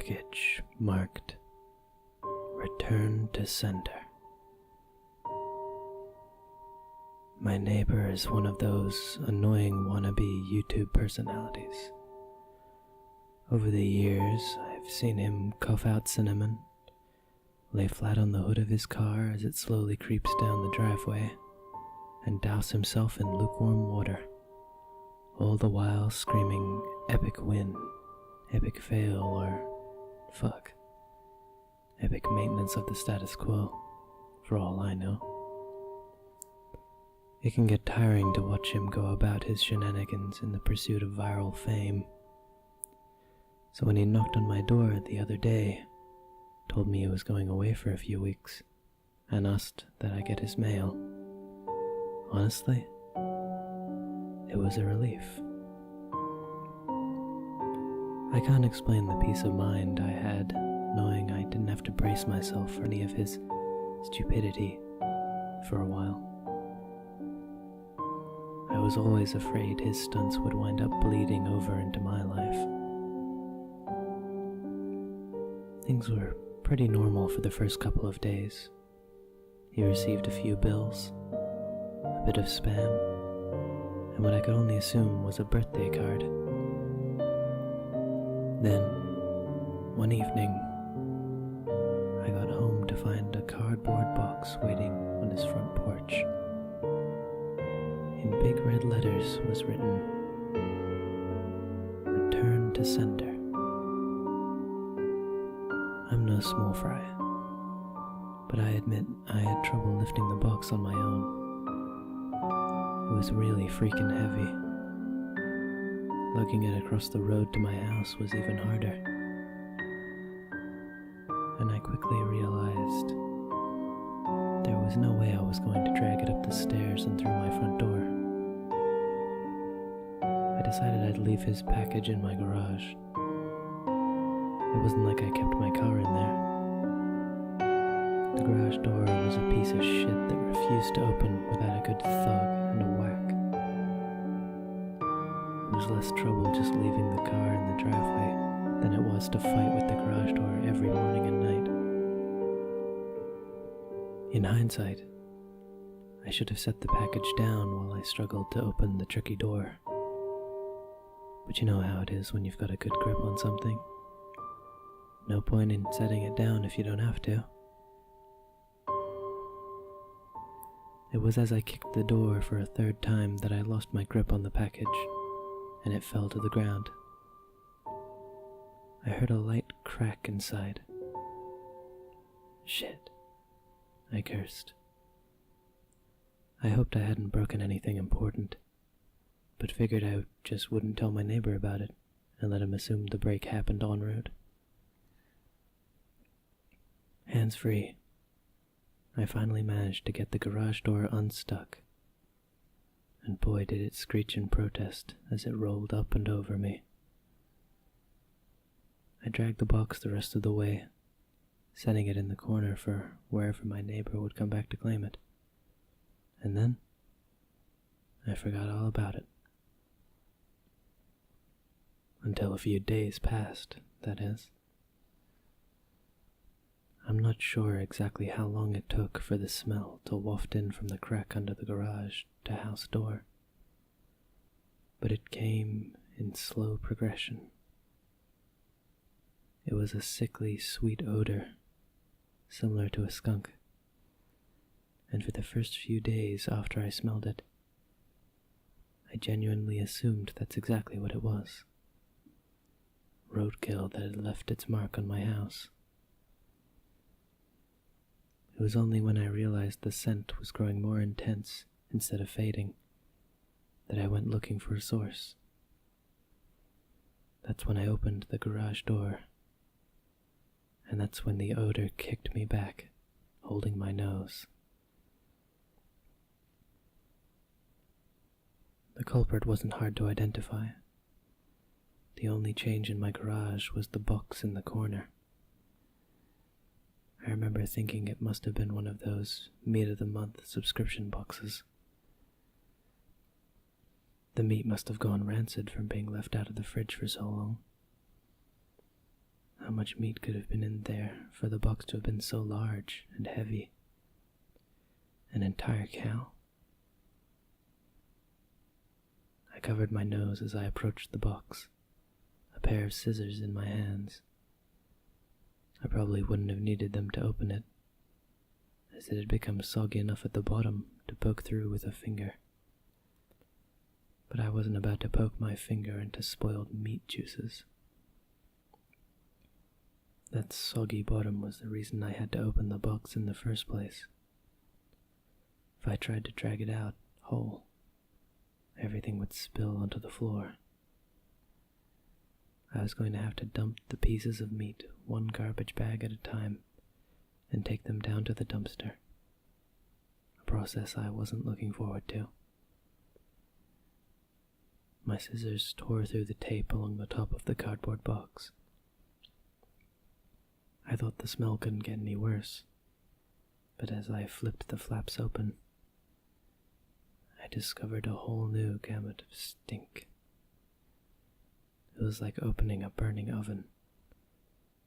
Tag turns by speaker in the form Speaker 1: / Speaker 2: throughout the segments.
Speaker 1: package marked Return to Sender. My neighbor is one of those annoying wannabe YouTube personalities. Over the years, I've seen him cough out cinnamon, lay flat on the hood of his car as it slowly creeps down the driveway, and douse himself in lukewarm water, all the while screaming epic win, epic fail, or fuck, epic maintenance of the status quo, for all I know. It can get tiring to watch him go about his shenanigans in the pursuit of viral fame. So when he knocked on my door the other day, told me he was going away for a few weeks, and asked that I get his mail, honestly, it was a relief. I can't explain the peace of mind I had knowing I didn't have to brace myself for any of his stupidity for a while. I was always afraid his stunts would wind up bleeding over into my life. Things were pretty normal for the first couple of days. He received a few bills, a bit of spam, and what I could only assume was a birthday card. Then, one evening, I got home to find a cardboard box waiting on his front porch. In big red letters was written, Return to Sender. I'm no small fry, but I admit I had trouble lifting the box on my own. It was really freaking heavy. Lugging it across the road to my house was even harder. And I quickly realized there was no way I was going to drag it up the stairs and through my front door. I decided I'd leave his package in my garage. It wasn't like I kept my car in there. The garage door was a piece of shit that refused to open without a good thug and a whack. It was less trouble just leaving the car in the driveway than it was to fight with the garage door every morning and night. In hindsight, I should have set the package down while I struggled to open the tricky door. But you know how it is when you've got a good grip on something. No point in setting it down if you don't have to. It was as I kicked the door for a third time that I lost my grip on the package, and it fell to the ground. I heard a light crack inside. Shit, I cursed. I hoped I hadn't broken anything important, but figured I just wouldn't tell my neighbor about it and let him assume the break happened en route. Hands free, I finally managed to get the garage door unstuck, and boy did it screech in protest as it rolled up and over me. I dragged the box the rest of the way, setting it in the corner for wherever my neighbor would come back to claim it. And then, I forgot all about it. Until a few days passed, that is. I'm not sure exactly how long it took for the smell to waft in from the crack under the garage to house door, but it came in slow progression. It was a sickly, sweet odor, similar to a skunk, and for the first few days after I smelled it, I genuinely assumed that's exactly what it was. Roadkill that had left its mark on my house. It was only when I realized the scent was growing more intense instead of fading that I went looking for a source. That's when I opened the garage door, and that's when the odor kicked me back, holding my nose. The culprit wasn't hard to identify. The only change in my garage was the box in the corner. I remember thinking it must have been one of those meat-of-the-month subscription boxes. The meat must have gone rancid from being left out of the fridge for so long. How much meat could have been in there for the box to have been so large and heavy? An entire cow? I covered my nose as I approached the box, a pair of scissors in my hands. I probably wouldn't have needed them to open it, as it had become soggy enough at the bottom to poke through with a finger. But I wasn't about to poke my finger into spoiled meat juices. That soggy bottom was the reason I had to open the box in the first place. If I tried to drag it out whole, everything would spill onto the floor. I was going to have to dump the pieces of meat one garbage bag at a time and take them down to the dumpster, a process I wasn't looking forward to. My scissors tore through the tape along the top of the cardboard box. I thought the smell couldn't get any worse, but as I flipped the flaps open, I discovered a whole new gamut of stink. It was like opening a burning oven,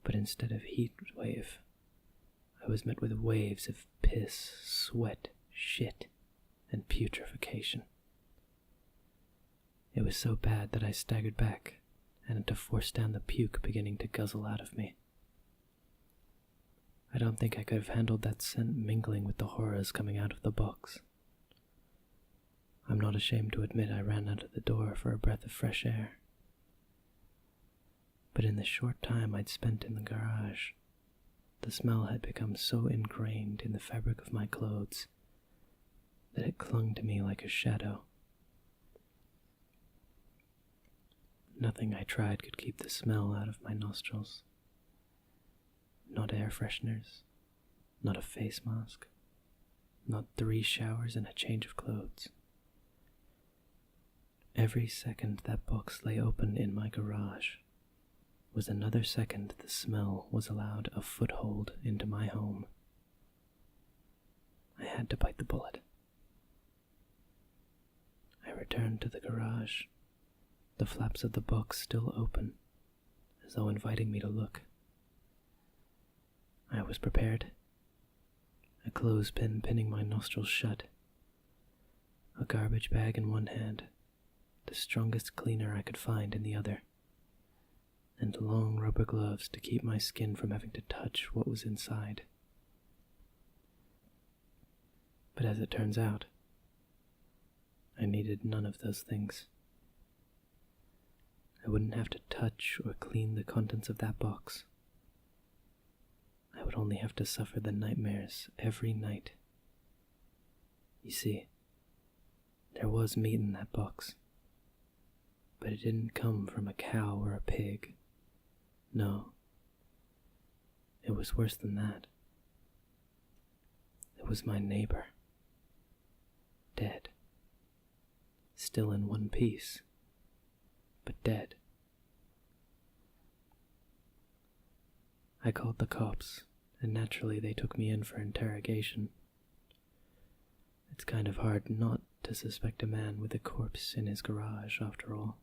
Speaker 1: but instead of heat wave, I was met with waves of piss, sweat, shit, and putrefaction. It was so bad that I staggered back and had to force down the puke beginning to guzzle out of me. I don't think I could have handled that scent mingling with the horrors coming out of the box. I'm not ashamed to admit I ran out of the door for a breath of fresh air. But in the short time I'd spent in the garage, the smell had become so ingrained in the fabric of my clothes that it clung to me like a shadow. Nothing I tried could keep the smell out of my nostrils. Not air fresheners, not a face mask, not 3 showers and a change of clothes. Every second that box lay open in my garage was another second the smell was allowed a foothold into my home. I had to bite the bullet. I returned to the garage, the flaps of the box still open, as though inviting me to look. I was prepared, a clothespin pinning my nostrils shut, a garbage bag in one hand, the strongest cleaner I could find in the other, and long rubber gloves to keep my skin from having to touch what was inside. But as it turns out, I needed none of those things. I wouldn't have to touch or clean the contents of that box. I would only have to suffer the nightmares every night. You see, there was meat in that box, but it didn't come from a cow or a pig. No, it was worse than that. It was my neighbor, dead, still in one piece, but dead. I called the cops, and naturally they took me in for interrogation. It's kind of hard not to suspect a man with a corpse in his garage, after all.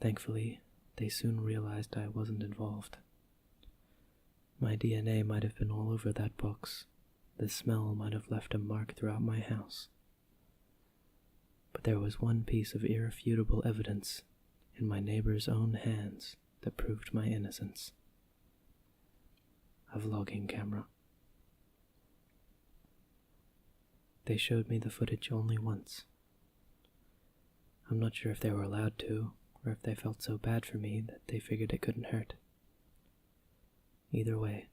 Speaker 1: Thankfully, they soon realized I wasn't involved. My DNA might have been all over that box. The smell might have left a mark throughout my house. But there was one piece of irrefutable evidence in my neighbor's own hands that proved my innocence. A vlogging camera. They showed me the footage only once. I'm not sure if they were allowed to, or if they felt so bad for me that they figured it couldn't hurt. Either way,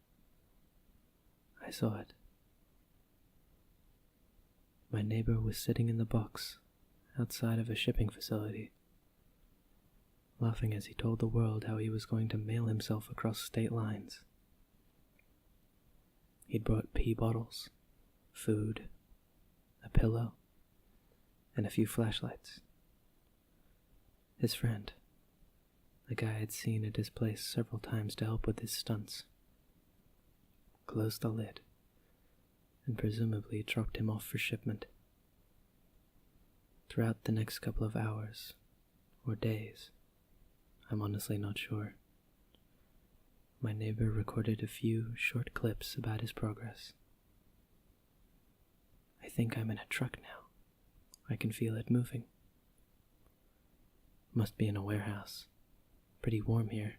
Speaker 1: I saw it. My neighbor was sitting in the box outside of a shipping facility, laughing as he told the world how he was going to mail himself across state lines. He'd brought pee bottles, food, a pillow, and a few flashlights. His friend, a guy I'd seen at his place several times to help with his stunts, closed the lid and presumably dropped him off for shipment. Throughout the next couple of hours, or days, I'm honestly not sure, my neighbor recorded a few short clips about his progress. I think I'm in a truck now. I can feel it moving. Must be in a warehouse. Pretty warm here.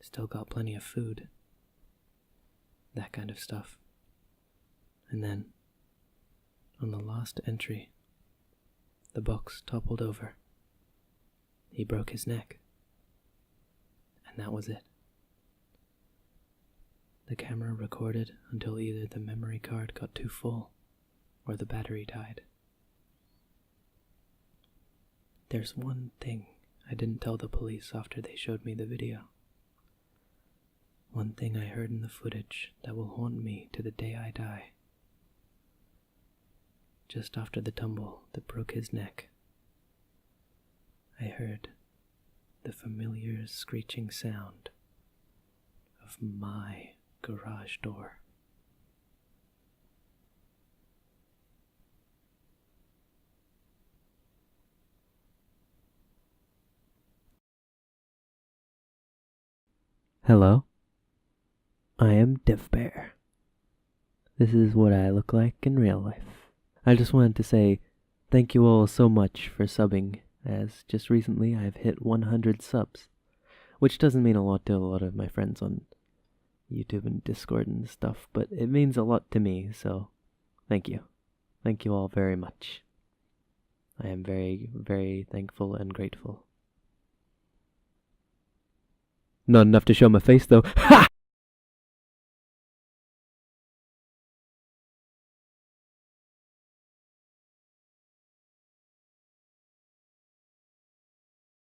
Speaker 1: Still got plenty of food. That kind of stuff. And then, on the last entry, the box toppled over. He broke his neck. And that was it. The camera recorded until either the memory card got too full or the battery died. There's one thing I didn't tell the police after they showed me the video. One thing I heard in the footage that will haunt me to the day I die. Just after the tumble that broke his neck, I heard the familiar screeching sound of my garage door. Hello, I am DevBear. This is what I look like in real life. I just wanted to say thank you all so much for subbing, as just recently I've hit 100 subs, which doesn't mean a lot to a lot of my friends on YouTube and Discord and stuff, but it means a lot to me, so thank you. Thank you all very much. I am very, very thankful and grateful. Not enough to show my face, though. Ha!